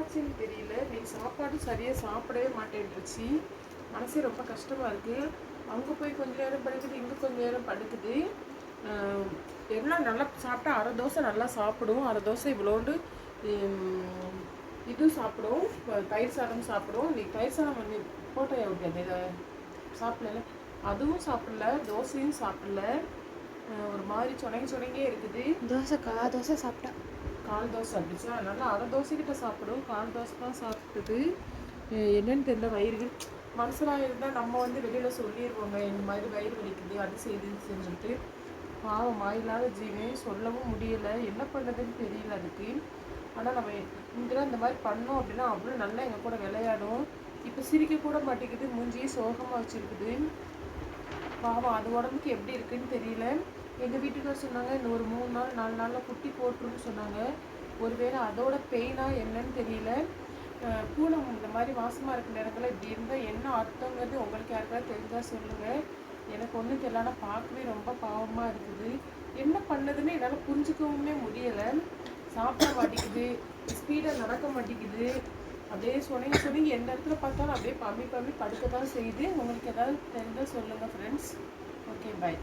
என்னாச்சுன்னு தெரியல. இன்னைக்கு சாப்பாடு சரியாக சாப்பிடவே மாட்டேன்ருச்சு. மனசே ரொம்ப கஷ்டமாக இருக்குது. அங்கே போய் கொஞ்ச நேரம் படுக்குது, இங்கே கொஞ்ச நேரம் படுக்குது. எல்லாம் நல்லா சாப்பிட்டா அரை தோசை நல்லா சாப்பிடும், அரை தோசை இவ்வளோண்டு இது சாப்பிடும், தயிர் சாதம் சாப்பிடும். இன்னைக்கு தயிர் சாதம் பண்ணி போட்டோ விட்டு அதை சாப்பிடல, அதுவும் சாப்பிடல, தோசையும் சாப்பிடல. ஒரு மாதிரி சொனங்கே இருக்குது. தோசை சாப்பிட்டா கால் தோசை அப்படிச்சா, நல்லா அரை தோசைக்கிட்ட சாப்பிடும், கால் தோசை தான் சாப்பிட்டுது. என்னன்னு தெரியல, வயிறு மனசெலாம் இருந்தால் நம்ம வெளியில் சொல்லிடுவோங்க, இந்த மாதிரி வயிறு வலிக்குது, அது செய்யுதுன்னு செஞ்சுட்டு. பாவம் வாயில்லாத ஜீவன், சொல்லவும் முடியலை, என்ன பண்ணுறதுன்னு தெரியல அதுக்கு. ஆனால் நம்ம இங்கெல்லாம் இந்த மாதிரி பண்ணோம் அப்படின்னா அவ்வளோ நல்லா எங்கள் கூட விளையாடும். இப்போ சிரிக்க கூட மாட்டேங்குது, மூஞ்சியே சோகமாக வச்சுருக்குது. பாவம் அது உடம்புக்கு எப்படி இருக்குன்னு தெரியல. எங்கள் வீட்டுக்கார் சொன்னாங்க, இந்த ஒரு 3 நாள் 4 நாளில் குட்டி போட்டுருன்னு சொன்னாங்க. ஒருவேளை அதோட பெயினாக என்னன்னு தெரியல. பூனை இந்த மாதிரி மாசமாக இருக்கிற நேரத்தில் இப்படி இருந்தால் என்ன அர்த்தங்கிறது உங்களுக்கு யாருக்காவது தெரிஞ்சால் சொல்லுங்கள். எனக்கு ஒன்றும் தெரியல, பார்க்கவே ரொம்ப பாவமாக இருக்குது. என்ன பண்ணதுன்னு என்னால் புரிஞ்சுக்கவுமே முடியலை. சாப்பிட மாட்டேங்குது, ஸ்பீடாக நடக்க மாட்டேங்குது, அப்படியே சொன்னீங்க எந்த இடத்துல பார்த்தாலும் அப்படியே பம்மி படுக்க தான் செய்யுது. உங்களுக்கு ஏதாவது தெரிஞ்சால் சொல்லுங்கள் ஃப்ரெண்ட்ஸ். Okay, by.